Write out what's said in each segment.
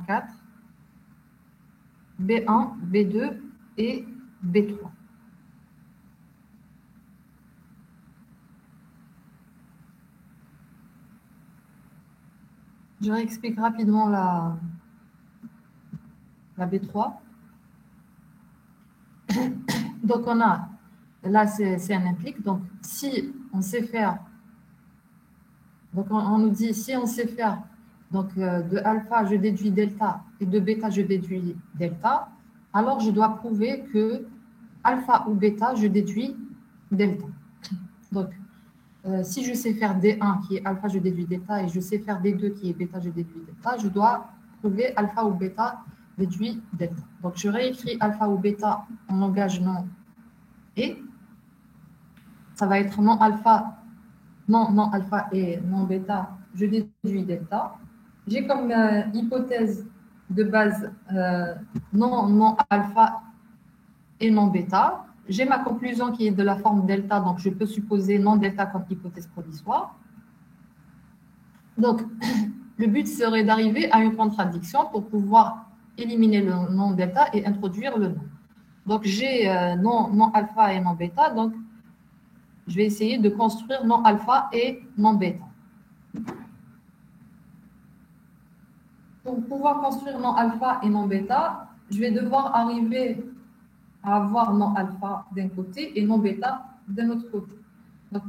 4, B1, B2 et B3. Je réexplique rapidement la B3. Donc, on a, là, c'est un implique. Donc, si on sait faire, donc on nous dit, si on sait faire, donc de alpha, je déduis delta, et de bêta, je déduis delta, alors je dois prouver que alpha ou bêta, je déduis delta. Donc, si je sais faire D1 qui est alpha, je déduis delta, et je sais faire D2 qui est bêta, je déduis delta, je dois prouver alpha ou bêta déduit delta. Donc, je réécris alpha ou bêta en langage non et. Ça va être non alpha, non alpha et non bêta, je déduis delta. J'ai comme hypothèse de base non alpha et non bêta. J'ai ma conclusion qui est de la forme delta, donc je peux supposer non delta comme hypothèse provisoire. Donc, le but serait d'arriver à une contradiction pour pouvoir éliminer le non delta et introduire le non. Donc, j'ai non alpha et non bêta, donc je vais essayer de construire non alpha et non bêta. Pour pouvoir construire non alpha et non bêta, je vais devoir arriver à avoir non alpha d'un côté et non bêta d'un autre côté. Donc,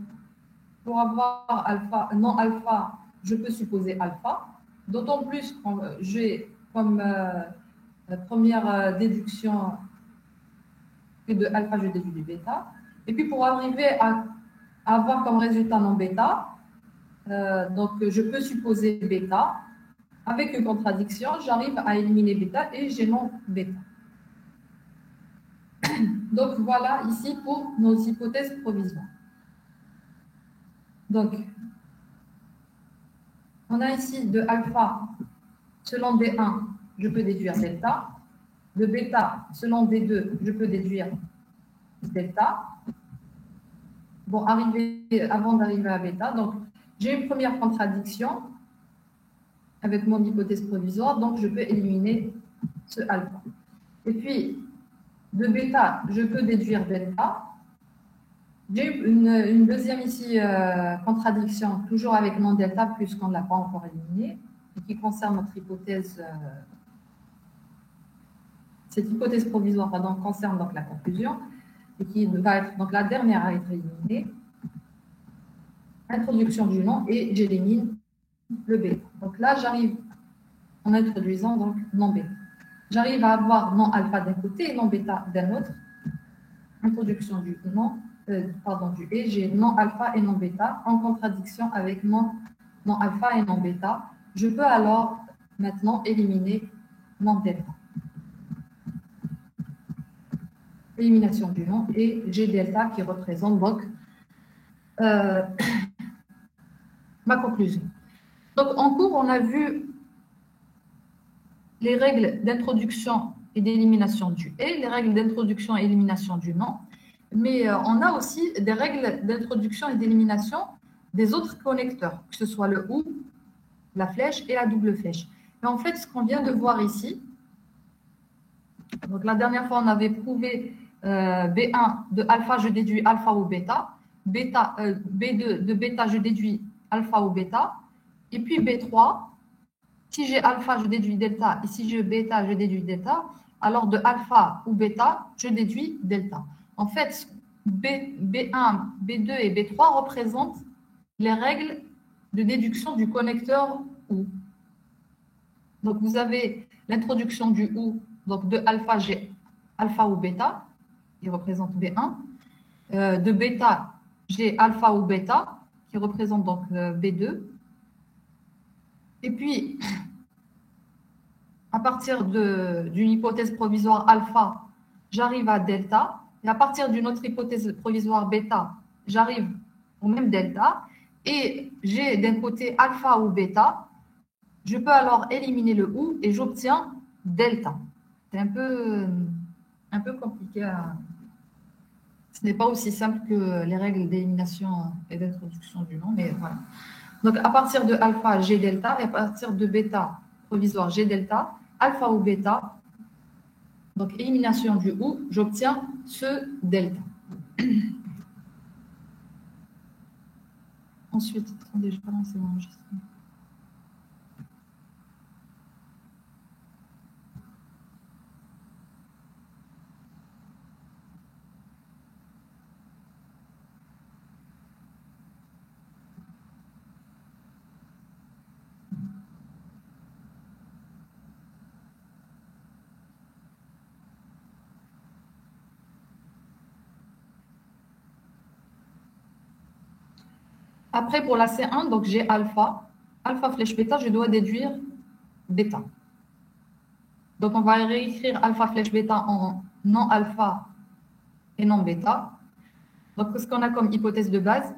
pour avoir alpha, non alpha, je peux supposer alpha, d'autant plus que j'ai comme première déduction que de alpha, je déduis du bêta. Et puis, pour arriver à avoir comme résultat non bêta, donc je peux supposer bêta. Avec une contradiction, j'arrive à éliminer bêta et j'ai non bêta. Donc voilà ici pour nos hypothèses provisoires. Donc, on a ici de alpha, selon D1, je peux déduire delta. De bêta, selon D2, je peux déduire delta. Bon, avant d'arriver à bêta, donc j'ai une première contradiction avec mon hypothèse provisoire, donc je peux éliminer ce alpha. Et puis, de bêta, je peux déduire delta. J'ai une deuxième ici contradiction, toujours avec non delta, puisqu'on ne l'a pas encore éliminé, et qui concerne notre hypothèse. Cette hypothèse provisoire pardon, concerne donc la conclusion, et qui va être donc la dernière à être éliminée. Introduction du nom, et j'élimine le bêta. Donc là, j'arrive, en introduisant donc non bêta. J'arrive à avoir non alpha d'un côté et non bêta d'un autre. Introduction du non, du et, j'ai non alpha et non bêta en contradiction avec non alpha et non bêta. Je peux alors maintenant éliminer non delta. Élimination du non et j'ai delta qui représente donc ma conclusion. Donc en cours, on a vu les règles d'introduction et d'élimination du et, les règles d'introduction et d'élimination du non, mais on a aussi des règles d'introduction et d'élimination des autres connecteurs, que ce soit le ou, la flèche et la double flèche. Et en fait, ce qu'on vient de voir ici, donc la dernière fois, on avait prouvé B1 de alpha, je déduis alpha ou bêta, B2 de bêta, je déduis alpha ou bêta, et puis B3, si j'ai alpha, je déduis delta, et si j'ai bêta, je déduis delta, alors de alpha ou bêta, je déduis delta. En fait, B1, B2 et B3 représentent les règles de déduction du connecteur OU. Donc, vous avez l'introduction du OU, donc de alpha, j'ai alpha ou bêta, qui représente B1. De bêta, j'ai alpha ou bêta, qui représente donc B2. Et puis, à partir d'une hypothèse provisoire alpha, j'arrive à delta. Et à partir d'une autre hypothèse provisoire bêta, j'arrive au même delta. Et j'ai d'un côté alpha ou bêta. Je peux alors éliminer le ou et j'obtiens delta. C'est un peu compliqué à... Ce n'est pas aussi simple que les règles d'élimination et d'introduction du nom, mais voilà. Donc, à partir de alpha, j'ai delta, et à partir de bêta provisoire, j'ai delta. alpha ou bêta, donc élimination du ou, j'obtiens ce delta. Ensuite, attendez, je vais lancer l'enregistrement. Après, pour la C1, donc j'ai alpha. Alpha flèche bêta, je dois déduire bêta. Donc, on va réécrire alpha flèche bêta en non alpha et non bêta. Donc, ce qu'on a comme hypothèse de base,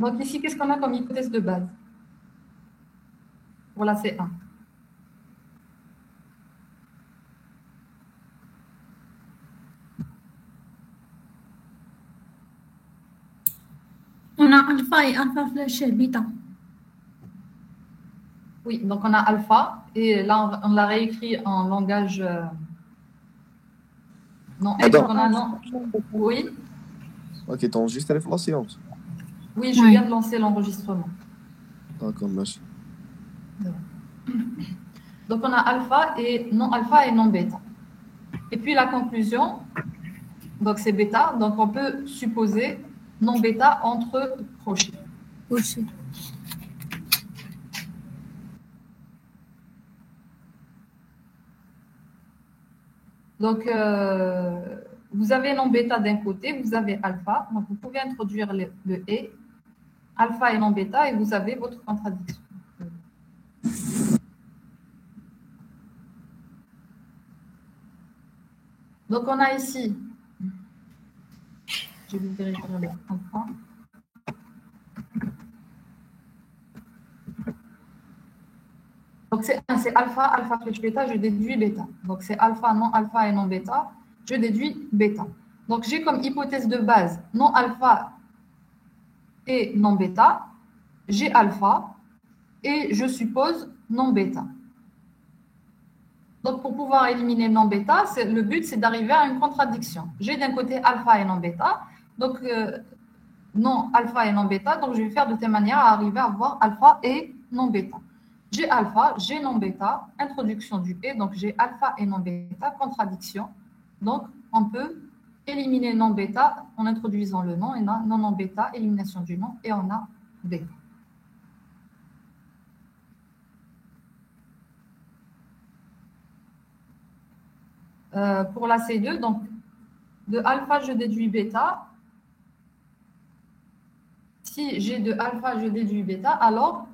donc ici, qu'est-ce qu'on a comme hypothèse de base pour la C1? On a alpha et alpha flèche bêta. Oui, donc on a alpha, et là, on l'a réécrit en langage... non, Attends. on a non. Oui, Ok, t'enregistres la séance. oui, je viens de lancer l'enregistrement. D'accord, merci. Donc, on a alpha et non bêta. Et puis, la conclusion, donc c'est bêta. Donc, on peut supposer non bêta entre crochets. Aussi. Donc, vous avez non bêta d'un côté, vous avez alpha. Donc, vous pouvez introduire le et, alpha et non bêta, et vous avez votre contradiction. Donc, on a ici, je vais vérifier le alpha. Donc, c'est alpha, alpha flèche bêta, je déduis bêta. Donc, c'est alpha et non bêta, je déduis bêta. Donc, j'ai comme hypothèse de base non alpha et non bêta, j'ai alpha et je suppose non bêta. Donc, pour pouvoir éliminer non bêta, le but, c'est d'arriver à une contradiction. J'ai d'un côté alpha et non bêta, donc non alpha et non bêta, donc je vais faire de telle manière à arriver à avoir alpha et non bêta. J'ai alpha, j'ai non bêta, introduction du et, donc j'ai alpha et non bêta, contradiction. Donc, on peut éliminer non bêta en introduisant le non, et non bêta, élimination du non, et on a bêta. Pour la C2, donc de alpha, je déduis bêta. Si j'ai de alpha, je déduis bêta, alors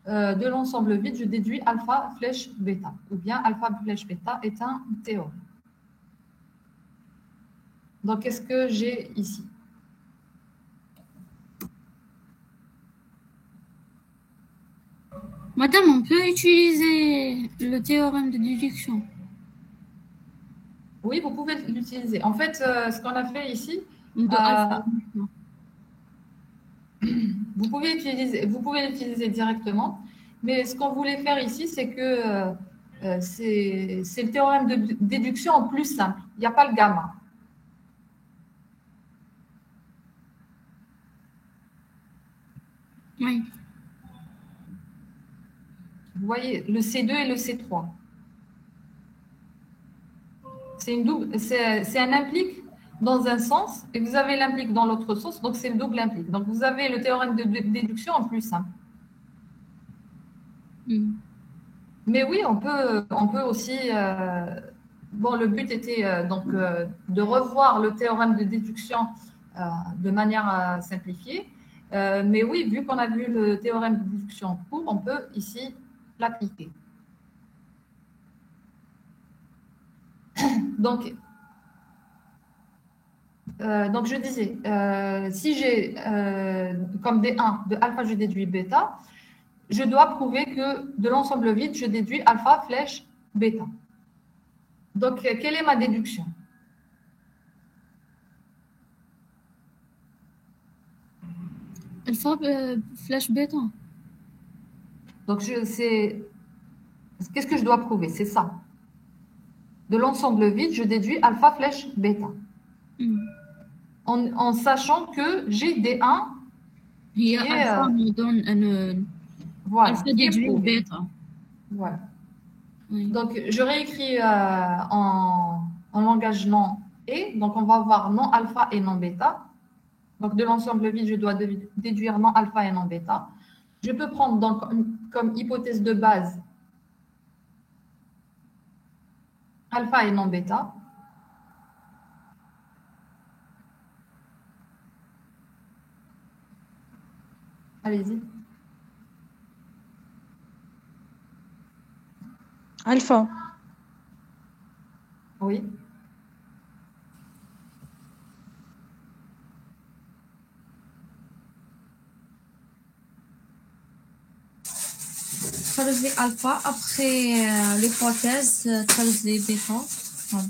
de l'ensemble vide, je déduis alpha flèche bêta. Ou bien alpha flèche bêta est un théorème. Donc, qu'est-ce que j'ai ici? Madame, on peut utiliser le théorème de déduction. Oui, vous pouvez l'utiliser. En fait, ce qu'on a fait ici, vous pouvez l'utiliser directement, mais ce qu'on voulait faire ici, c'est que c'est le théorème de déduction en plus simple. Il n'y a pas le gamma. Oui. Vous voyez, le C2 et le C3. C'est un implique dans un sens et vous avez l'implique dans l'autre sens, donc c'est le double implique. Donc vous avez le théorème de déduction en plus simple. Mais oui, on peut aussi... bon, le but était de revoir le théorème de déduction de manière simplifiée Mais oui, vu qu'on a vu le théorème de déduction en cours, on peut ici l'appliquer. Donc je disais, si j'ai comme D1 de alpha, je déduis bêta, je dois prouver que de l'ensemble vide, je déduis alpha flèche bêta. Donc, quelle est ma déduction? Alpha flèche bêta. Donc, qu'est-ce que je dois prouver? C'est ça. De l'ensemble vide, je déduis alpha flèche bêta. En sachant que j'ai D1 هي alpha nous donne voilà, alpha déduit bêta. Voilà. Oui. Donc, je réécris en langage non et. Donc, on va avoir non alpha et non bêta. Donc, de l'ensemble vide, je dois déduire non alpha et non bêta. Je peux prendre donc comme hypothèse de base alpha et non bêta. Allez-y. Alpha. Oui. Traduire alpha après l'hypothèse, traduire bêta. Ouais.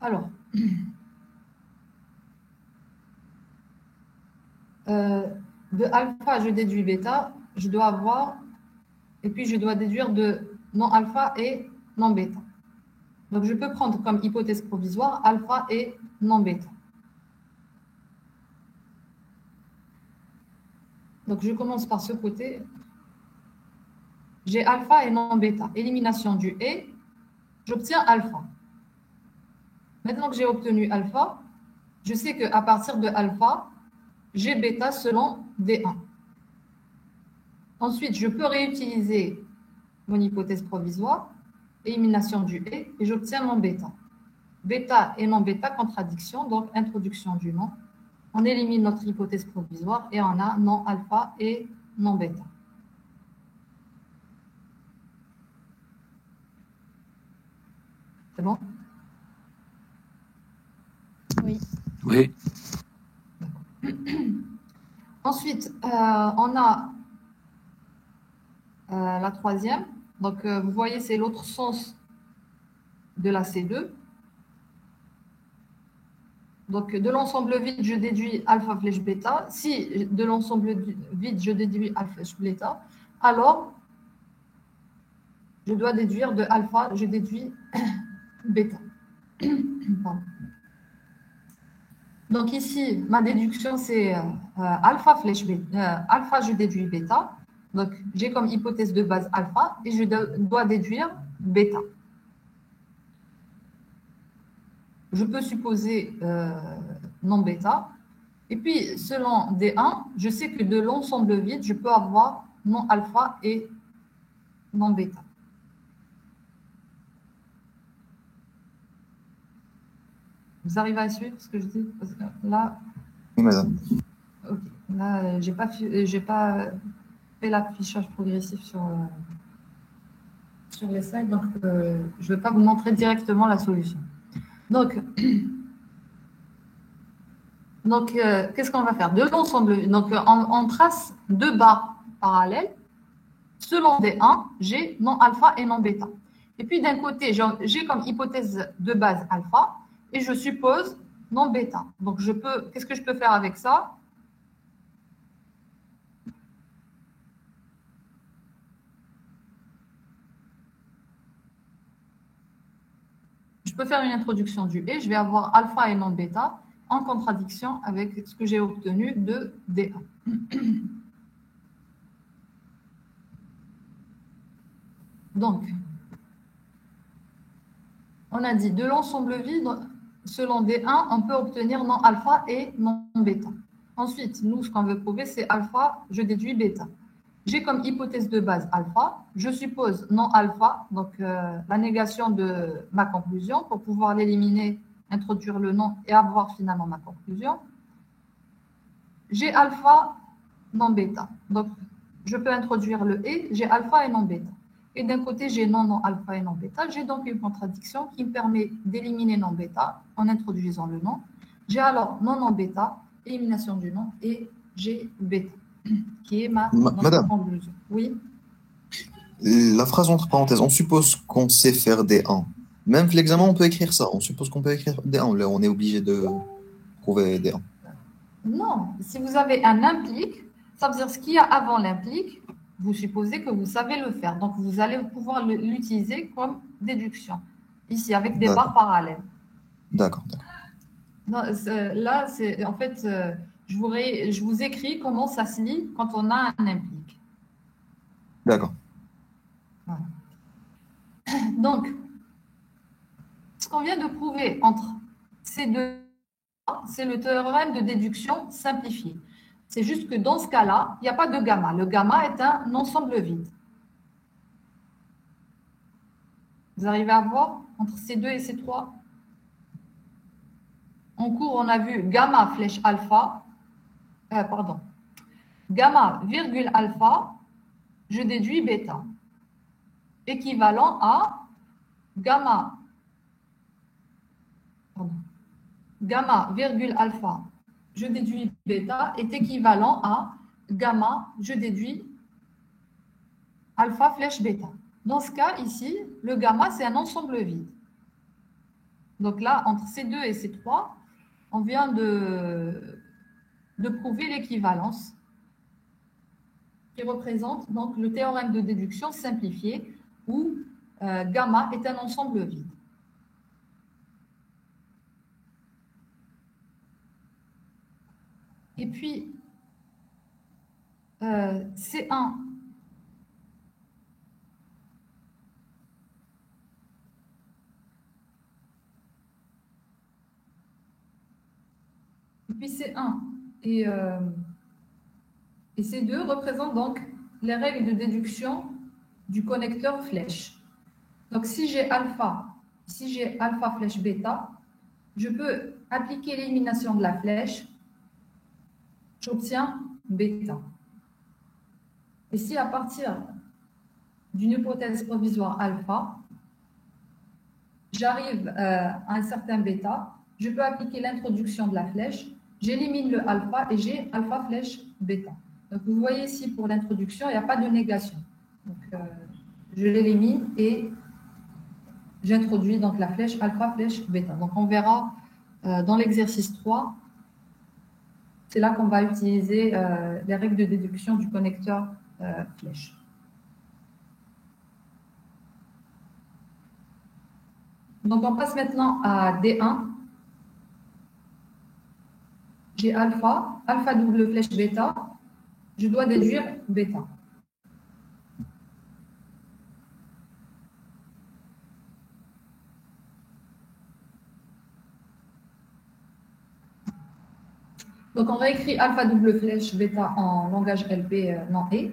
Alors, de alpha, je déduis bêta, je dois avoir, et puis je dois déduire de non alpha et non bêta. Donc, je peux prendre comme hypothèse provisoire alpha et non bêta. Donc, je commence par ce côté. J'ai alpha et non bêta. Élimination du et, j'obtiens alpha. Maintenant que j'ai obtenu alpha, je sais qu'à partir de alpha, j'ai bêta selon D1. Ensuite, je peux réutiliser mon hypothèse provisoire, élimination du et j'obtiens mon bêta. Bêta et non bêta, contradiction, donc introduction du non. On élimine notre hypothèse provisoire et on a non alpha et non bêta. C'est bon? Oui. Oui. Ensuite, on a la troisième. Donc, vous voyez, c'est l'autre sens de la C2. Donc, de l'ensemble vide, je déduis alpha flèche bêta. Si de l'ensemble vide, je déduis alpha flèche bêta, alors je dois déduire de alpha, je déduis bêta. Pardon. Donc ici, ma déduction, c'est alpha flèche bêta. Alpha, je déduis bêta. Donc, j'ai comme hypothèse de base alpha et je dois déduire bêta. Je peux supposer non bêta. Et puis, selon D1, je sais que de l'ensemble vide, je peux avoir non alpha et non bêta. Vous arrivez à suivre ce que je dis? Parce que là, Oui, madame. okay. Là, j'ai pas fait l'affichage progressif sur les slides, donc je ne vais pas vous montrer directement la solution. Donc qu'est-ce qu'on va faire? De l'ensemble, donc on trace deux barres parallèles. Selon D1, j'ai non alpha et non bêta. Et puis d'un côté, j'ai comme hypothèse de base alpha et je suppose non bêta. Donc qu'est-ce que je peux faire avec ça? Je peux faire une introduction du et, je vais avoir alpha et non bêta en contradiction avec ce que j'ai obtenu de D1. Donc, on a dit de l'ensemble vide, selon D1, on peut obtenir non alpha et non bêta. Ensuite, nous, ce qu'on veut prouver, c'est alpha, je déduis bêta. J'ai comme hypothèse de base alpha. Je suppose non alpha, donc la négation de ma conclusion pour pouvoir l'éliminer, introduire le non et avoir finalement ma conclusion. J'ai alpha non bêta. Donc, je peux introduire le et, j'ai alpha et non bêta. Et d'un côté, j'ai non alpha et non bêta. J'ai donc une contradiction qui me permet d'éliminer non bêta en introduisant le non. J'ai alors non bêta, élimination du non, et j'ai bêta, qui est ma Madame, conclusion. Oui. la phrase entre parenthèses, on suppose qu'on sait faire des 1. Même que l'examen, on peut écrire ça. On suppose qu'on peut écrire des 1. Là, on est obligé de prouver des 1. Non, si vous avez un implique, ça veut dire ce qu'il y a avant l'implique, vous supposez que vous savez le faire. Donc, vous allez pouvoir l'utiliser comme déduction, ici, avec des barres parallèles. D'accord. Non, là, c'est en fait, je vous écris comment ça se lit quand on a un implique. D'accord. Voilà. Donc, ce qu'on vient de prouver entre ces deux, c'est le théorème de déduction simplifié. C'est juste que dans ce cas-là, il n'y a pas de gamma. Le gamma est un ensemble vide. Vous arrivez à voir entre ces deux et ces trois? En cours, on a vu gamma flèche alpha, gamma virgule alpha, je déduis bêta, équivalent à gamma, gamma virgule alpha, je déduis bêta, est équivalent à gamma, je déduis alpha flèche bêta. Dans ce cas, ici, le gamma, c'est un ensemble vide. Donc là, entre ces deux et ces trois, on vient de prouver l'équivalence qui représente donc le théorème de déduction simplifié où gamma est un ensemble vide. Et puis, C1, C1 et C2 représentent donc les règles de déduction du connecteur flèche. Donc, si j'ai alpha flèche bêta, je peux appliquer l'élimination de la flèche, j'obtiens bêta. Et si à partir d'une hypothèse provisoire alpha, j'arrive à un certain bêta, je peux appliquer l'introduction de la flèche, j'élimine le alpha et j'ai alpha flèche bêta. Donc, vous voyez ici, pour l'introduction, il n'y a pas de négation. Donc, je l'élimine et j'introduis donc la flèche alpha flèche bêta. Donc, on verra dans l'exercice 3, c'est là qu'on va utiliser les règles de déduction du connecteur flèche. Donc, on passe maintenant à D1. J'ai alpha double flèche bêta. Je dois déduire bêta. Donc, on réécrit alpha double flèche bêta en langage LP non et.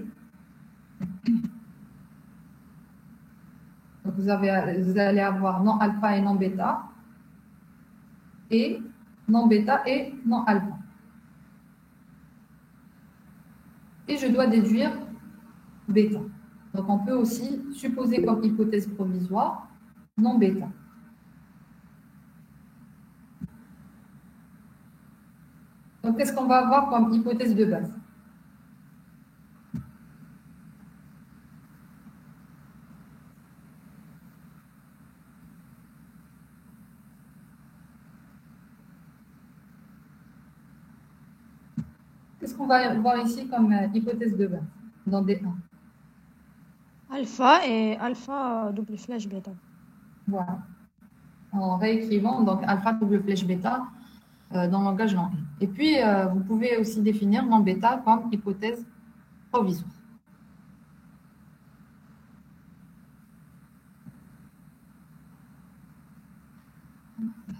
Donc, vous allez avoir non alpha et non bêta, et non bêta et non alpha. Et je dois déduire bêta. Donc, on peut aussi supposer comme hypothèse provisoire non bêta. Donc, qu'est-ce qu'on va avoir comme hypothèse de base? Qu'est-ce qu'on va voir ici comme hypothèse de base dans D1? Alpha et alpha double flèche bêta. Voilà. En réécrivant donc alpha double flèche bêta dans le langage non. Et puis, vous pouvez aussi définir non bêta comme hypothèse provisoire.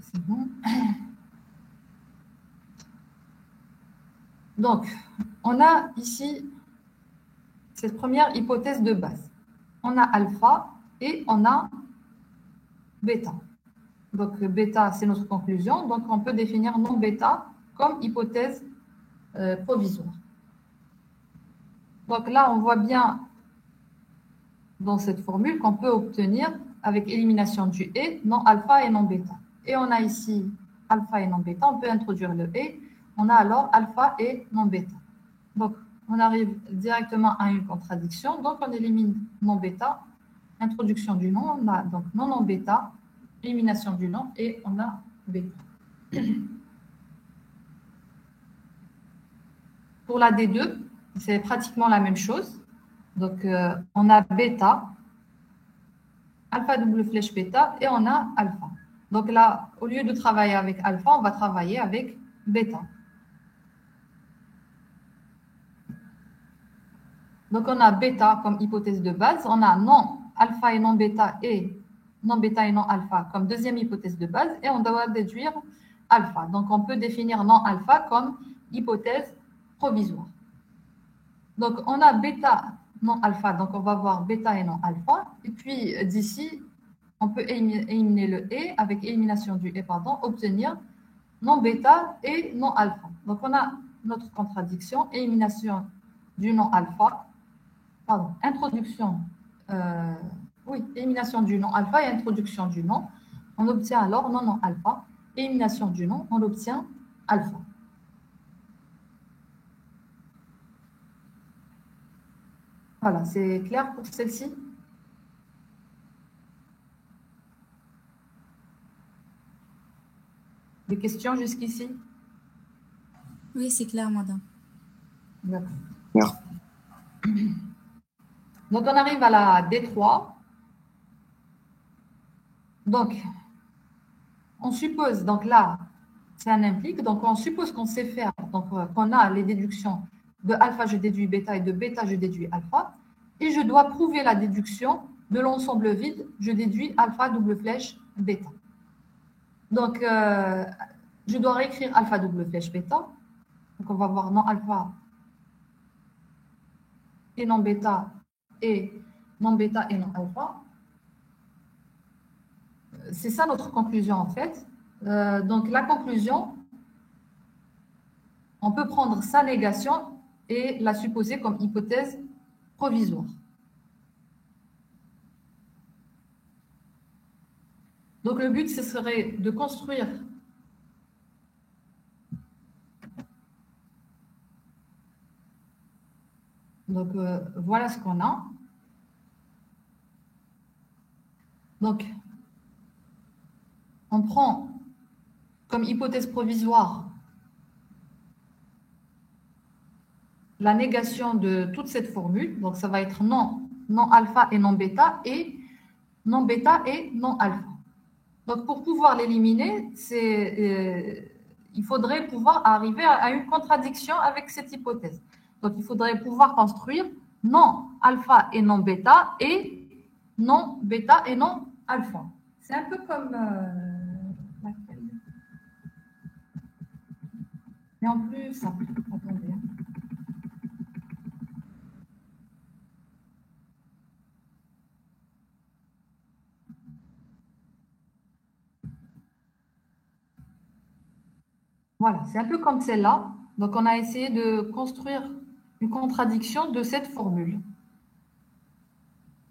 C'est bon. Donc, on a ici cette première hypothèse de base. On a alpha et on a bêta. Donc, bêta, c'est notre conclusion. Donc, on peut définir non bêta comme hypothèse provisoire. Donc, là, on voit bien dans cette formule qu'on peut obtenir, avec élimination du et, non alpha et non bêta. Et on a ici alpha et non bêta. On peut introduire le et. On a alors alpha et non bêta. Donc, on arrive directement à une contradiction. Donc, on élimine non bêta, introduction du nom. On a donc non bêta, élimination du nom, et on a bêta. Pour la D2, c'est pratiquement la même chose. Donc, on a bêta, alpha double flèche bêta, et on a alpha. Donc là, au lieu de travailler avec alpha, on va travailler avec bêta. Donc, on a bêta comme hypothèse de base. On a non alpha et non bêta et non alpha comme deuxième hypothèse de base. Et on doit déduire alpha. Donc, on peut définir non alpha comme hypothèse provisoire. Donc, on a bêta, non alpha. Donc, on va voir bêta et non alpha. Et puis, d'ici, on peut éliminer le et, avec élimination du et, obtenir non bêta et non alpha. Donc, on a notre contradiction, élimination du non alpha. Introduction, élimination du nom alpha et introduction du nom. On obtient alors non alpha. Élimination du nom, on obtient alpha. Voilà, c'est clair pour celle-ci? Des questions jusqu'ici? Oui, c'est clair, madame. D'accord. Clair. Donc, on arrive à la D3. Donc, on suppose, donc là, c'est un implique, donc on suppose qu'on sait faire, donc qu'on a les déductions de alpha, je déduis bêta, et de bêta, je déduis alpha, et je dois prouver la déduction de l'ensemble vide, je déduis alpha double flèche bêta. Donc, je dois réécrire alpha double flèche bêta. Donc, on va voir non alpha et non bêta, et non bêta et non alpha. C'est ça notre conclusion en fait. Donc la conclusion, on peut prendre sa négation et la supposer comme hypothèse provisoire. Donc le but, ce serait de construire donc voilà ce qu'on a. Donc, on prend comme hypothèse provisoire la négation de toute cette formule. Donc, ça va être non alpha et non bêta et non bêta et non alpha. Donc, pour pouvoir l'éliminer, il faudrait pouvoir arriver à une contradiction avec cette hypothèse. Donc, il faudrait pouvoir construire non alpha et non bêta et non bêta et non alpha. C'est un peu comme mais en plus simple. Attendez. Voilà, c'est un peu comme celle-là. Donc, on a essayé de construire une contradiction de cette formule.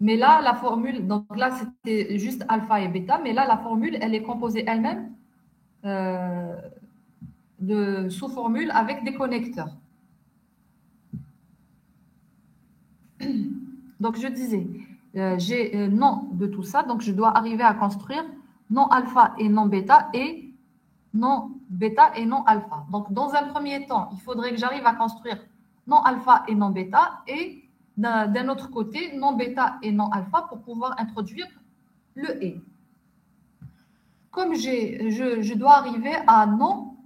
Mais là, la formule, donc là, c'était juste alpha et bêta, mais là, la formule, elle est composée elle-même de sous-formules avec des connecteurs. Donc, je disais, j'ai non de tout ça, donc je dois arriver à construire non alpha et non bêta et non bêta et non alpha. Donc, dans un premier temps, il faudrait que j'arrive à construire non alpha et non bêta et d'un autre côté, non bêta et non alpha pour pouvoir introduire le et. Comme je dois arriver à non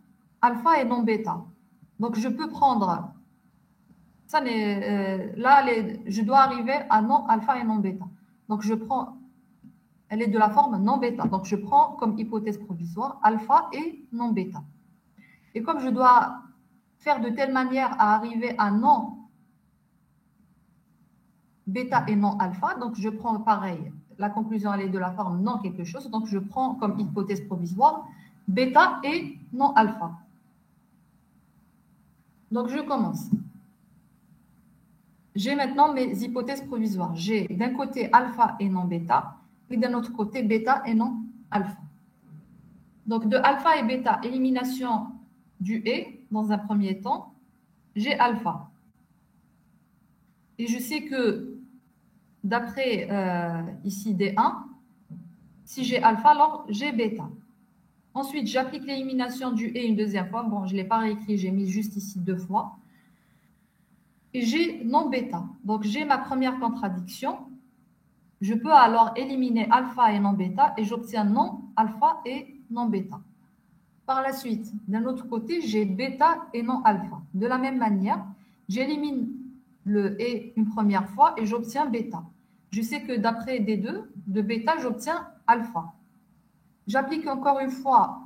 alpha et non bêta. Donc, je peux prendre, je dois arriver à non alpha et non bêta. Donc, je prends, elle est de la forme non bêta. Donc, je prends comme hypothèse provisoire alpha et non bêta. Et comme je dois faire de telle manière à arriver à non bêta et non alpha. Donc, je prends pareil. La conclusion, elle est de la forme non quelque chose. Donc, je prends comme hypothèse provisoire bêta et non alpha. Donc, je commence. J'ai maintenant mes hypothèses provisoires. J'ai d'un côté alpha et non bêta, et d'un autre côté bêta et non alpha. Donc, de alpha et bêta, élimination du et dans un premier temps, j'ai alpha. Et je sais que d'après ici D1, si j'ai alpha, alors j'ai bêta. Ensuite, j'applique l'élimination du et une deuxième fois. Bon, je ne l'ai pas réécrit, j'ai mis juste ici 2 fois. Et j'ai non bêta. Donc, j'ai ma première contradiction. Je peux alors éliminer alpha et non bêta et j'obtiens non alpha et non bêta. Par la suite, d'un autre côté, j'ai bêta et non alpha. De la même manière, j'élimine le et une première fois et j'obtiens bêta. Je sais que d'après D2, de bêta, j'obtiens alpha. J'applique encore une fois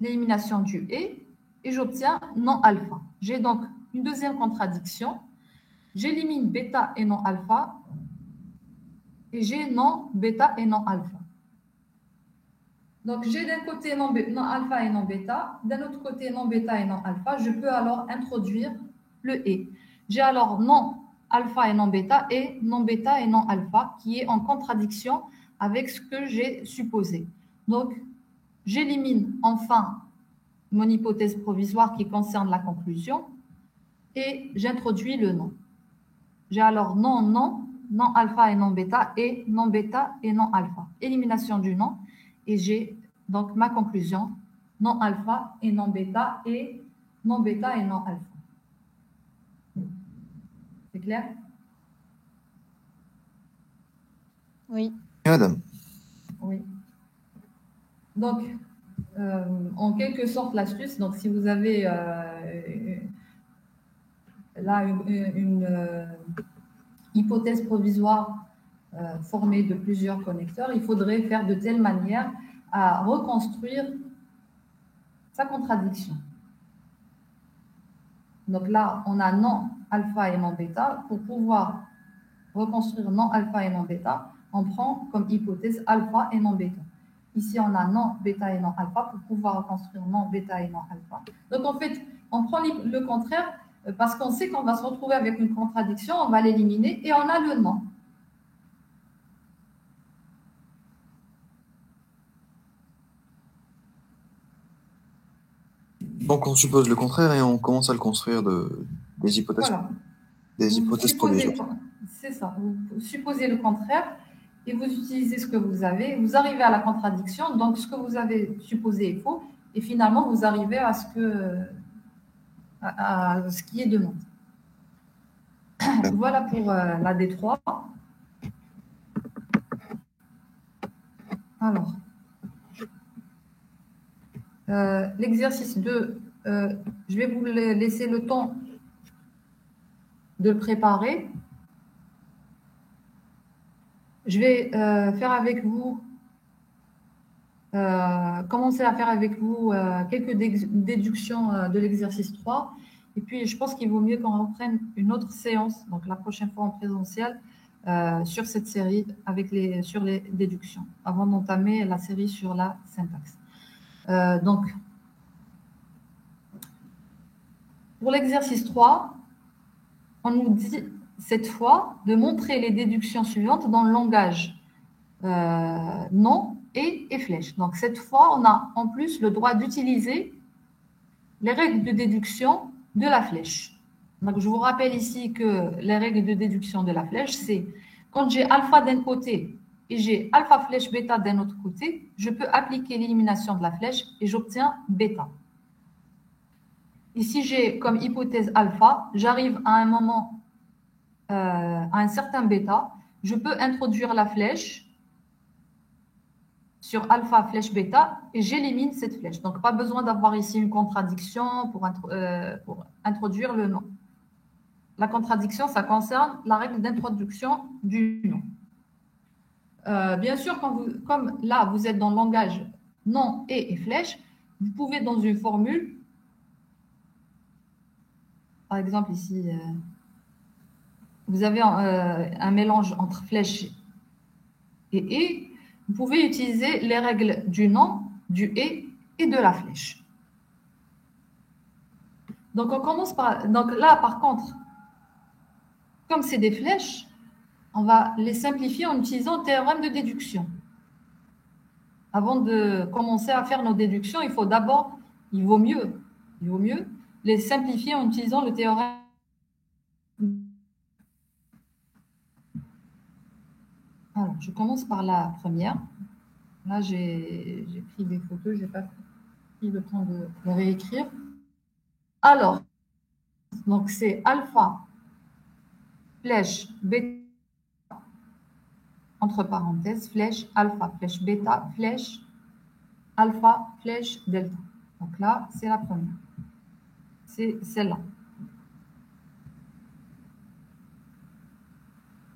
l'élimination du et j'obtiens non alpha. J'ai donc une deuxième contradiction. J'élimine bêta et non alpha et j'ai non bêta et non alpha. Donc, j'ai d'un côté non alpha et non bêta, d'un autre côté non bêta et non alpha. Je peux alors introduire le et. J'ai alors non alpha et non bêta et non bêta et non alpha qui est en contradiction avec ce que j'ai supposé. Donc, j'élimine enfin mon hypothèse provisoire qui concerne la conclusion et j'introduis le non. J'ai alors non, non, non alpha et non bêta et non bêta et non alpha. Élimination du non. Et j'ai donc ma conclusion, non alpha et non bêta et non bêta et non alpha. C'est clair? Oui. Madame. Oui. Donc, en quelque sorte, l'astuce, donc si vous avez là une hypothèse provisoire formée de plusieurs connecteurs, il faudrait faire de telle manière à reconstruire sa contradiction. Donc là, on a non alpha et non bêta. Pour pouvoir reconstruire non alpha et non bêta, on prend comme hypothèse alpha et non bêta. Ici, on a non bêta et non alpha pour pouvoir reconstruire non bêta et non alpha. Donc en fait, on prend le contraire parce qu'on sait qu'on va se retrouver avec une contradiction, on va l'éliminer et on a le non. Donc on suppose le contraire et on commence à le construire des hypothèses, Voilà. des hypothèses provisoires. C'est ça. Vous supposez le contraire et vous utilisez ce que vous avez. Vous arrivez à la contradiction. Donc, ce que vous avez supposé est faux. Et finalement, vous arrivez à ce qui est demandé. Voilà pour la D3. Alors, l'exercice 2, je vais vous laisser le temps de le préparer. Je vais faire avec vous, commencer à faire avec vous quelques déductions de l'exercice 3. Et puis, je pense qu'il vaut mieux qu'on reprenne une autre séance, donc la prochaine fois en présentiel, sur cette série sur les déductions, avant d'entamer la série sur la syntaxe. Donc, pour l'exercice 3, on nous dit cette fois de montrer les déductions suivantes dans le langage non et flèche. Donc, cette fois, on a en plus le droit d'utiliser les règles de déduction de la flèche. Donc, je vous rappelle ici que les règles de déduction de la flèche, c'est quand j'ai alpha d'un côté et j'ai alpha flèche bêta d'un autre côté, je peux appliquer l'élimination de la flèche et j'obtiens bêta. Et si j'ai comme hypothèse alpha, j'arrive à un moment, à un certain bêta, je peux introduire la flèche sur alpha flèche bêta et j'élimine cette flèche. Donc, pas besoin d'avoir ici une contradiction pour introduire le nom. La contradiction, ça concerne la règle d'introduction du nom. Bien sûr, comme là, vous êtes dans le langage nom et flèche, vous pouvez dans une formule, par exemple ici, vous avez un mélange entre flèche et, vous pouvez utiliser les règles du nom, du et de la flèche. Donc, on commence par... Donc là, par contre, comme c'est des flèches, on va les simplifier en utilisant le théorème de déduction. Avant de commencer à faire nos déductions, il vaut mieux les simplifier en utilisant le théorème. Alors, je commence par la première. Là, j'ai pris des photos, je n'ai pas pris le temps de réécrire. Alors, donc c'est alpha, flèche, bêta, entre parenthèses, flèche, alpha, flèche, bêta, flèche, alpha, flèche, delta. Donc là, c'est la première. C'est celle-là.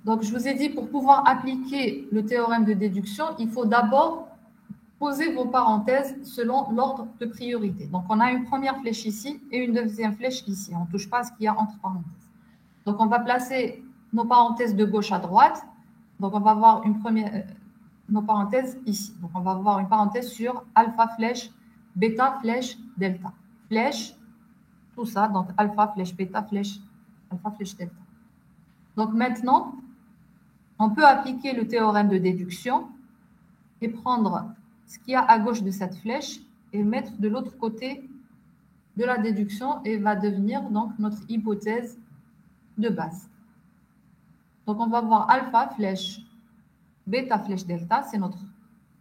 Donc, je vous ai dit, pour pouvoir appliquer le théorème de déduction, il faut d'abord poser vos parenthèses selon l'ordre de priorité. Donc, on a une première flèche ici et une deuxième flèche ici. On ne touche pas à ce qu'il y a entre parenthèses. Donc, on va placer nos parenthèses de gauche à droite. Donc, on va avoir nos parenthèses ici. Donc, on va avoir une parenthèse sur alpha flèche, bêta flèche, delta. Flèche, tout ça. Donc, alpha flèche, bêta flèche, alpha flèche, delta. Donc, maintenant, on peut appliquer le théorème de déduction et prendre ce qu'il y a à gauche de cette flèche et mettre de l'autre côté de la déduction et va devenir donc notre hypothèse de base. Donc, on va voir alpha flèche, bêta flèche, delta, c'est notre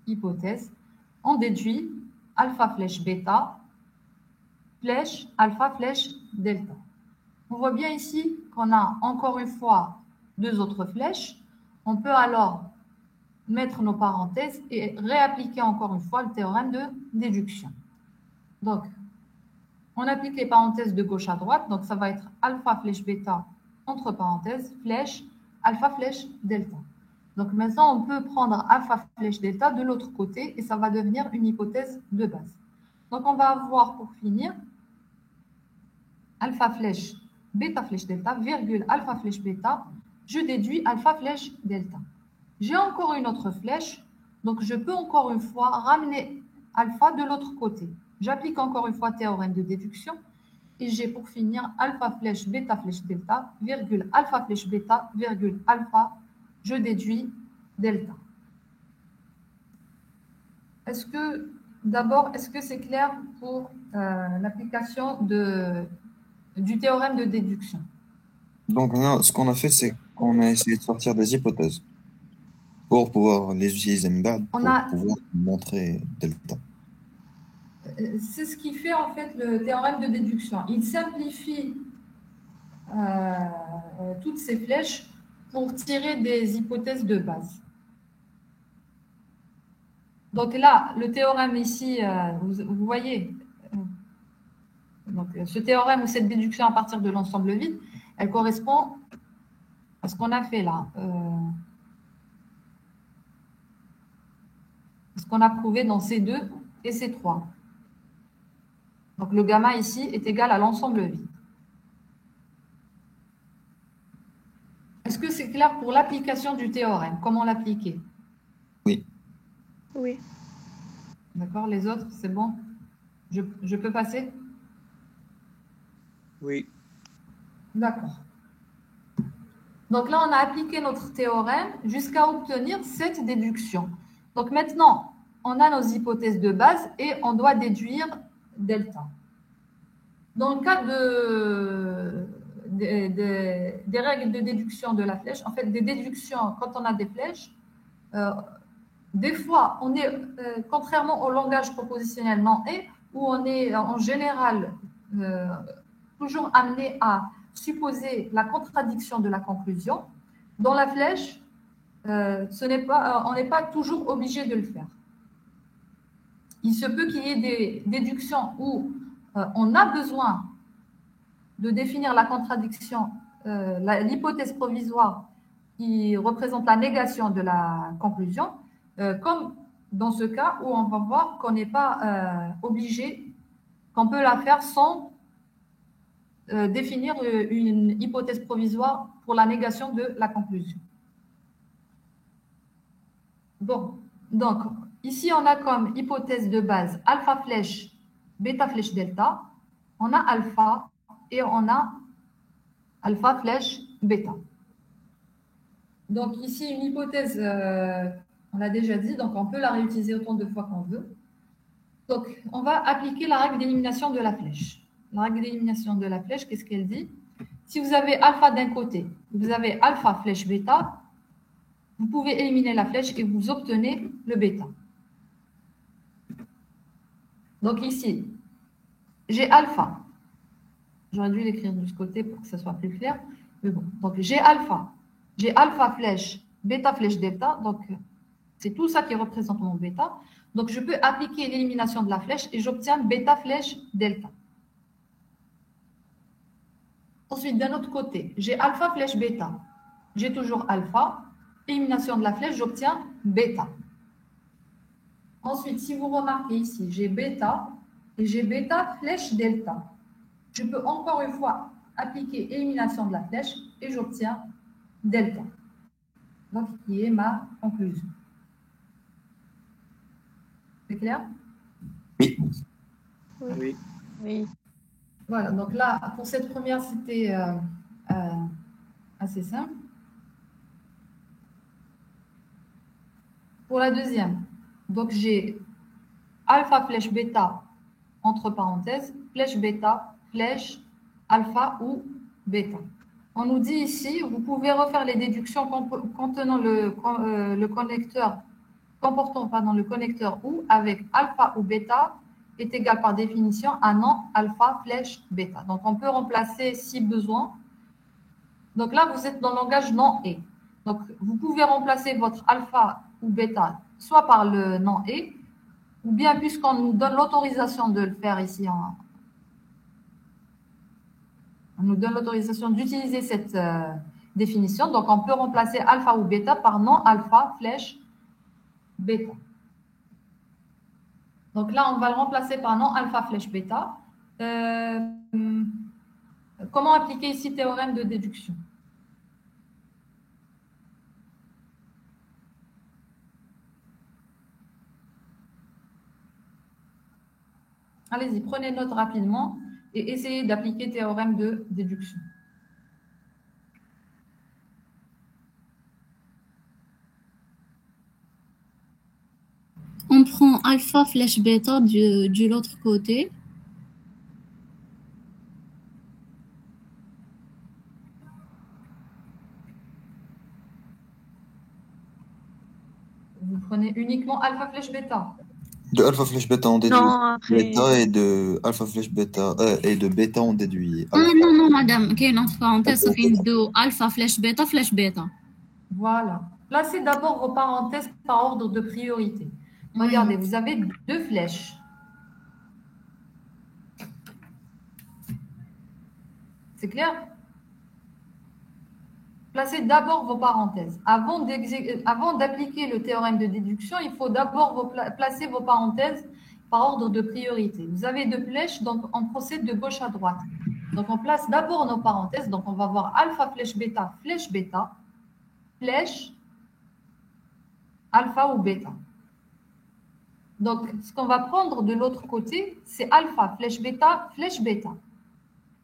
hypothèse. On déduit alpha flèche, bêta, flèche, alpha flèche, delta. On voit bien ici qu'on a encore une fois deux autres flèches. On peut alors mettre nos parenthèses et réappliquer encore une fois le théorème de déduction. Donc, on applique les parenthèses de gauche à droite. Donc, ça va être alpha flèche bêta entre parenthèses, flèche, alpha flèche delta. Donc, maintenant, on peut prendre alpha flèche delta de l'autre côté et ça va devenir une hypothèse de base. Donc, on va avoir pour finir alpha flèche bêta flèche delta, virgule alpha flèche bêta, je déduis alpha flèche delta. J'ai encore une autre flèche, donc je peux encore une fois ramener alpha de l'autre côté. J'applique encore une fois théorème de déduction et j'ai pour finir alpha flèche bêta flèche delta, virgule alpha flèche bêta, virgule alpha, je déduis delta. Est-ce que c'est clair pour l'application du théorème de déduction? Donc, ce qu'on a fait, c'est qu'on a essayé de sortir des hypothèses pour pouvoir les utiliser pour pouvoir montrer delta. C'est ce qui fait en fait le théorème de déduction. Il simplifie toutes ces flèches pour tirer des hypothèses de base. Donc là, le théorème ici, vous voyez, donc, ce théorème ou cette déduction à partir de l'ensemble vide, elle correspond à ce qu'on a fait là. Ce qu'on a prouvé dans C2 et C3. Donc, le gamma ici est égal à l'ensemble vide. Est-ce que c'est clair pour l'application du théorème? Comment l'appliquer? Oui. Oui. D'accord, les autres, c'est bon? Je peux passer? Oui. D'accord. Donc là, on a appliqué notre théorème jusqu'à obtenir cette déduction. Donc maintenant, on a nos hypothèses de base et on doit déduire delta. Dans le cas des règles de déduction de la flèche, en fait, des déductions, quand on a des flèches, des fois, on est, contrairement au langage propositionnel non et, où on est en général toujours amené à supposer la contradiction de la conclusion, dans la flèche, on n'est pas toujours obligé de le faire. Il se peut qu'il y ait des déductions où on a besoin de définir la contradiction, l'hypothèse provisoire qui représente la négation de la conclusion, comme dans ce cas où on va voir qu'on n'est pas obligé, qu'on peut la faire sans définir une hypothèse provisoire pour la négation de la conclusion. Bon, donc, ici, on a comme hypothèse de base alpha flèche, bêta flèche delta. On a alpha et on a alpha flèche bêta. Donc, ici, une hypothèse, on l'a déjà dit, donc on peut la réutiliser autant de fois qu'on veut. Donc, on va appliquer la règle d'élimination de la flèche. La règle d'élimination de la flèche, qu'est-ce qu'elle dit? Si vous avez alpha d'un côté, vous avez alpha flèche bêta, vous pouvez éliminer la flèche et vous obtenez le bêta. Donc ici, j'ai alpha. J'aurais dû l'écrire de ce côté pour que ça soit plus clair. Mais bon, donc j'ai alpha flèche, bêta flèche delta. Donc c'est tout ça qui représente mon bêta. Donc je peux appliquer l'élimination de la flèche et j'obtiens bêta flèche delta. Ensuite, d'un autre côté, j'ai alpha flèche bêta. J'ai toujours alpha. Élimination de la flèche, j'obtiens bêta. Ensuite, si vous remarquez ici, j'ai bêta et j'ai bêta flèche delta. Je peux encore une fois appliquer élimination de la flèche et j'obtiens delta. Donc, qui est ma conclusion. C'est clair? Oui. Oui. Oui. Voilà, donc là, pour cette première, c'était assez simple. Pour la deuxième, donc j'ai alpha flèche bêta, entre parenthèses, flèche bêta, flèche alpha ou bêta. On nous dit ici, vous pouvez refaire les déductions contenant le connecteur, comportant le connecteur ou avec alpha ou bêta est égal par définition à non alpha flèche bêta. Donc on peut remplacer si besoin. Donc là, vous êtes dans le langage non et. Donc vous pouvez remplacer votre alpha ou bêta soit par le non et, ou bien puisqu'on nous donne l'autorisation de le faire ici, on nous donne l'autorisation d'utiliser cette définition, donc on peut remplacer alpha ou bêta par non alpha flèche bêta. Donc là, on va le remplacer par non alpha flèche bêta. Comment appliquer ici théorème de déduction? Allez-y, prenez note rapidement et essayez d'appliquer théorème de déduction. On prend alpha flèche bêta de l'autre côté. Vous prenez uniquement alpha flèche bêta. De alpha flèche bêta, on déduit Non, après. bêta et de alpha flèche bêta et de bêta, on déduit Ah alpha. non, non, madame. Ok, entre parenthèses, ça fait de alpha flèche bêta, flèche bêta. Voilà. Placez d'abord vos parenthèses par ordre de priorité. Oui. Regardez, vous avez deux flèches. C'est clair? Placez d'abord vos parenthèses. Avant d'appliquer le théorème de déduction, il faut d'abord placer vos parenthèses par ordre de priorité. Vous avez deux flèches, donc on procède de gauche à droite. Donc on place d'abord nos parenthèses. Donc on va voir alpha flèche bêta, flèche alpha ou bêta. Donc ce qu'on va prendre de l'autre côté, c'est alpha flèche bêta, flèche bêta.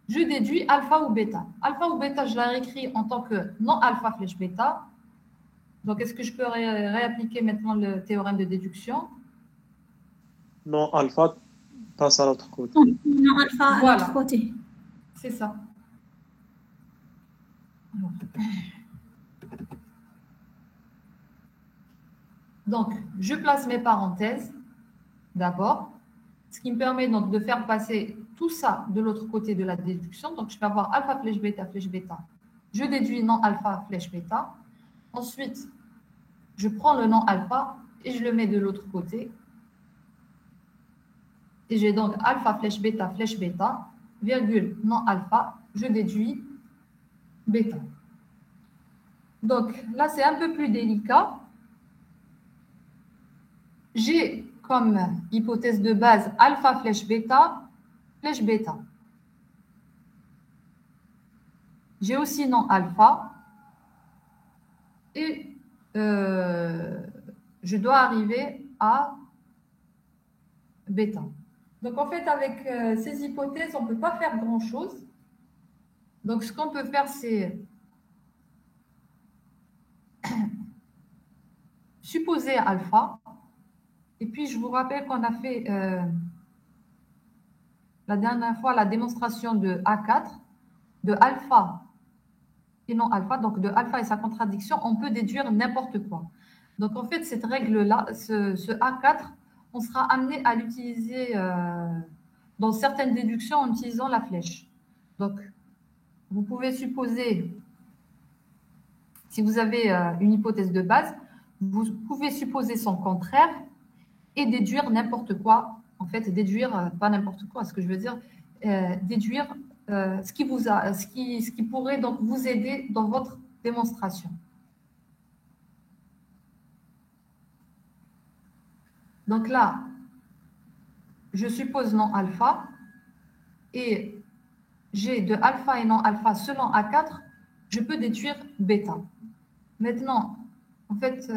Je déduis alpha ou bêta. Alpha ou bêta, je la réécris en tant que non alpha flèche bêta. Donc, est-ce que je peux réappliquer maintenant le théorème de déduction? Non, alpha passe à l'autre côté. Non, alpha à Voilà. l'autre côté. C'est ça. Alors. Donc, je place mes parenthèses d'abord, ce qui me permet donc de faire passer tout ça de l'autre côté de la déduction. Donc, je vais avoir alpha flèche bêta, flèche bêta. Je déduis non alpha flèche bêta. Ensuite, je prends le non alpha et je le mets de l'autre côté. Et j'ai donc alpha flèche bêta, virgule non alpha, je déduis bêta. Donc là, c'est un peu plus délicat. J'ai comme hypothèse de base alpha flèche bêta. J'ai aussi non alpha. Et je dois arriver à bêta. Donc, en fait, avec ces hypothèses, on ne peut pas faire grand-chose. Donc, ce qu'on peut faire, c'est supposer alpha. Et puis, je vous rappelle qu'on a fait la dernière fois la démonstration de A4, de alpha et non alpha. Donc, de alpha et sa contradiction, on peut déduire n'importe quoi. Donc, en fait, cette règle-là, ce A4, on sera amené à l'utiliser dans certaines déductions en utilisant la flèche. Donc, vous pouvez supposer, si vous avez une hypothèse de base, vous pouvez supposer son contraire et déduire n'importe quoi. En fait, déduire, pas n'importe quoi, ce que je veux dire, déduire ce qui pourrait donc vous aider dans votre démonstration. Donc là, je suppose non alpha et j'ai de alpha et non alpha selon A4, je peux déduire bêta. Maintenant, en fait,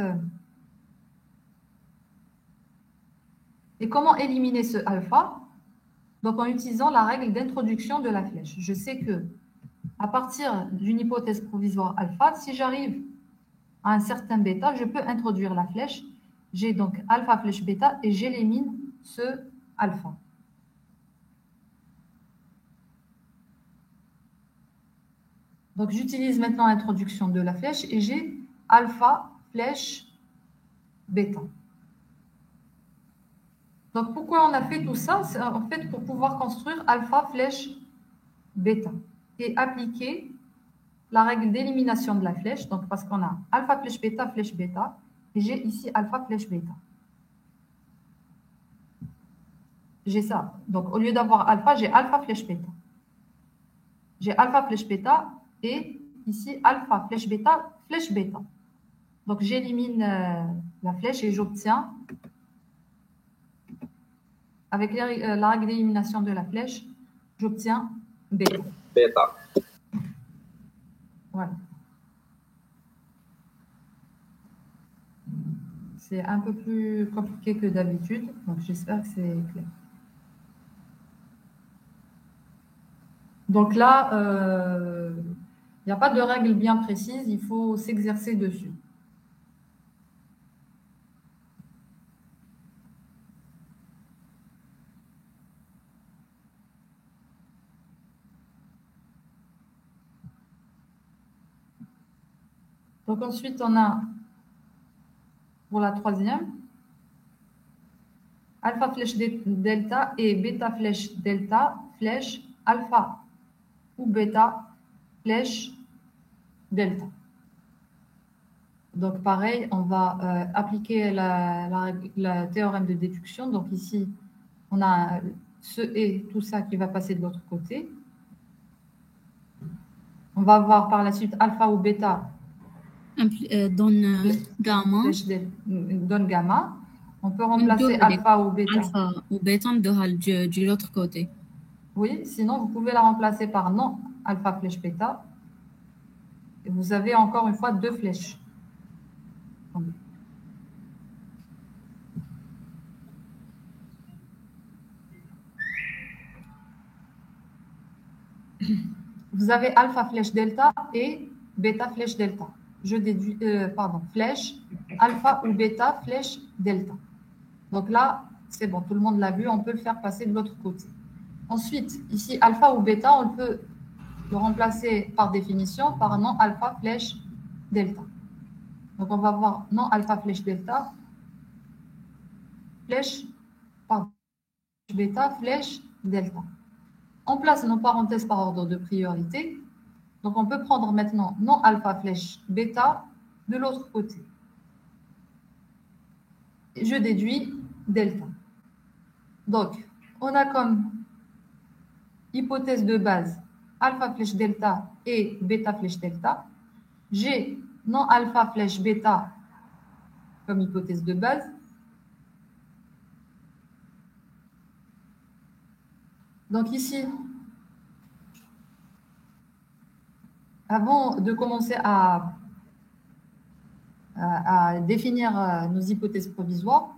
et comment éliminer ce alpha? Donc, en utilisant la règle d'introduction de la flèche. Je sais que à partir d'une hypothèse provisoire alpha, si j'arrive à un certain bêta, je peux introduire la flèche. J'ai donc alpha flèche bêta et j'élimine ce alpha. Donc, j'utilise maintenant l'introduction de la flèche et j'ai alpha flèche bêta. Donc, pourquoi on a fait tout ça? C'est en fait pour pouvoir construire alpha flèche bêta et appliquer la règle d'élimination de la flèche. Donc, parce qu'on a alpha flèche bêta, et j'ai ici alpha flèche bêta. J'ai ça. Donc, au lieu d'avoir alpha, j'ai alpha flèche bêta. J'ai alpha flèche bêta et ici alpha flèche bêta. Donc, j'élimine la flèche et j'obtiens, avec la règle d'élimination de la flèche, j'obtiens bêta. Bêta. Voilà. C'est un peu plus compliqué que d'habitude, donc j'espère que c'est clair. Donc là, il n'y a pas de règle bien précise, il faut s'exercer dessus. Donc ensuite, on a, pour la troisième, alpha flèche delta et bêta flèche delta, flèche alpha ou bêta flèche delta. Donc pareil, on va appliquer la théorème de déduction. Donc ici, on a ce et tout ça qui va passer de l'autre côté. On va voir par la suite alpha ou bêta donne gamma. Donne gamma. On peut remplacer alpha ou bêta. Alpha ou bêta de l'autre côté. Oui, sinon vous pouvez la remplacer par non alpha flèche bêta. Et vous avez encore une fois deux flèches. Vous avez alpha flèche delta et bêta flèche delta. Je déduis, flèche alpha ou bêta flèche delta. Donc là, c'est bon, tout le monde l'a vu, on peut le faire passer de l'autre côté. Ensuite, ici, alpha ou bêta, on peut le remplacer par définition par non alpha flèche delta. Donc on va voir non alpha flèche delta, flèche, pardon, bêta flèche delta. On place nos parenthèses par ordre de priorité. Donc, on peut prendre maintenant non alpha flèche bêta de l'autre côté. Et je déduis delta. Donc, on a comme hypothèse de base alpha flèche delta et bêta flèche delta. J'ai non alpha flèche bêta comme hypothèse de base. Donc ici, avant de commencer à définir nos hypothèses provisoires,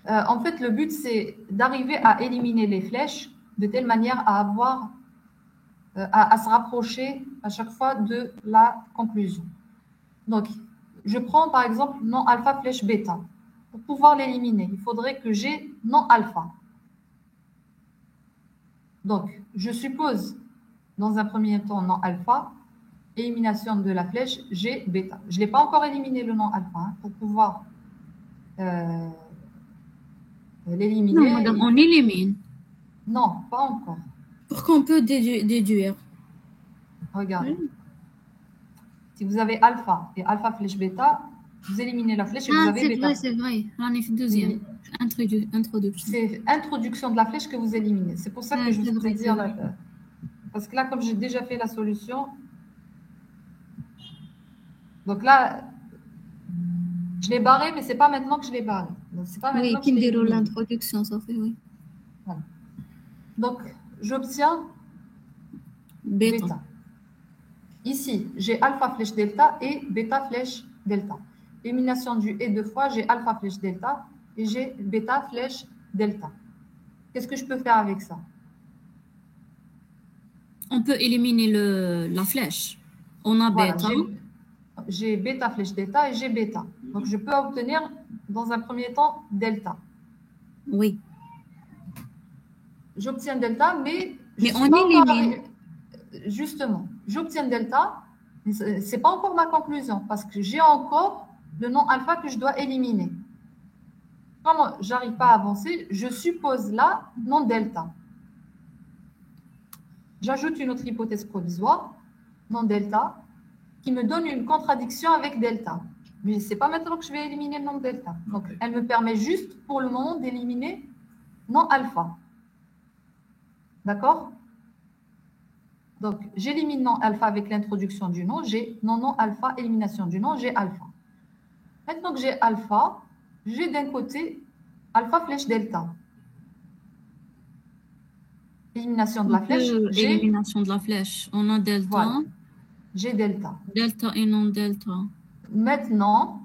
en fait, le but, c'est d'arriver à éliminer les flèches de telle manière à avoir, à se rapprocher à chaque fois de la conclusion. Donc, je prends par exemple non alpha flèche bêta. Pour pouvoir l'éliminer, il faudrait que j'ai non alpha. Donc, je suppose dans un premier temps non alpha, élimination de la flèche G bêta. Je ne l'ai pas encore éliminé le non alpha hein, pour pouvoir l'éliminer. Non, madame, on élimine. Non, pas encore. Pour qu'on peut déduire. Regardez. Oui. Si vous avez alpha et alpha flèche bêta, vous éliminez la flèche et vous avez bêta. C'est vrai. J'en ai fait deuxième. Oui. Introduction. C'est introduction de la flèche que vous éliminez. C'est pour ça que je vous ai dit. Parce que là, comme j'ai déjà fait la solution, donc là, je l'ai barré, mais ce n'est pas maintenant que je l'ai barré. C'est pas oui, qui déroule l'introduction, ça fait, oui. Voilà. Donc, j'obtiens bêta. Ici, j'ai alpha flèche delta et bêta flèche delta. Élimination du et deux fois, j'ai alpha flèche delta et j'ai bêta flèche delta. Qu'est-ce que je peux faire avec ça? On peut éliminer la flèche. On a voilà, bêta. J'ai bêta flèche delta et j'ai bêta. Donc, je peux obtenir dans un premier temps delta. Oui. J'obtiens delta, mais on élimine. Justement, j'obtiens delta, mais ce n'est pas encore ma conclusion parce que j'ai encore le nom alpha que je dois éliminer. Comme je n'arrive pas à avancer, je suppose là non delta. J'ajoute une autre hypothèse provisoire, non delta, qui me donne une contradiction avec delta. Mais ce n'est pas maintenant que je vais éliminer le nom delta. Donc, elle me permet juste pour le moment d'éliminer non alpha. D'accord? Donc, j'élimine non alpha avec l'introduction du nom. J'ai non alpha, élimination du nom, j'ai alpha. Maintenant que j'ai alpha, j'ai d'un côté alpha flèche delta. Élimination de la flèche. Élimination de la flèche. On a delta. Voilà. J'ai delta. Delta et non delta. Maintenant,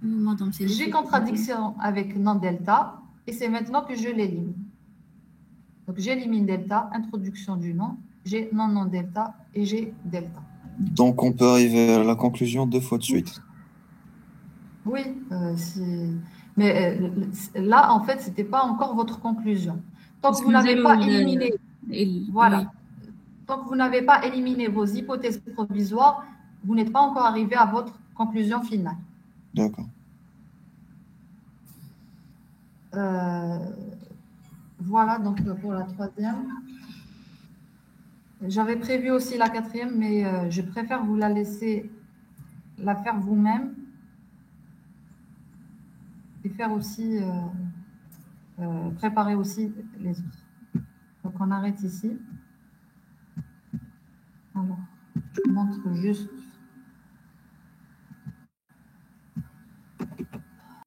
madame, j'ai contradiction avec non delta et c'est maintenant que je l'élimine. Donc, j'élimine delta, introduction du nom. J'ai non delta et j'ai delta. Donc, on peut arriver à la conclusion 2 fois de suite. Oui, mais là, en fait, ce n'était pas encore votre conclusion. Tant que vous n'avez pas éliminé, voilà. Oui. Tant que vous n'avez pas éliminé vos hypothèses provisoires, vous n'êtes pas encore arrivé à votre conclusion finale. D'accord. Voilà, donc pour la troisième. J'avais prévu aussi la quatrième, mais je préfère vous la laisser la faire vous-même et faire aussi, préparer aussi les autres. Donc, on arrête ici. Alors, je montre juste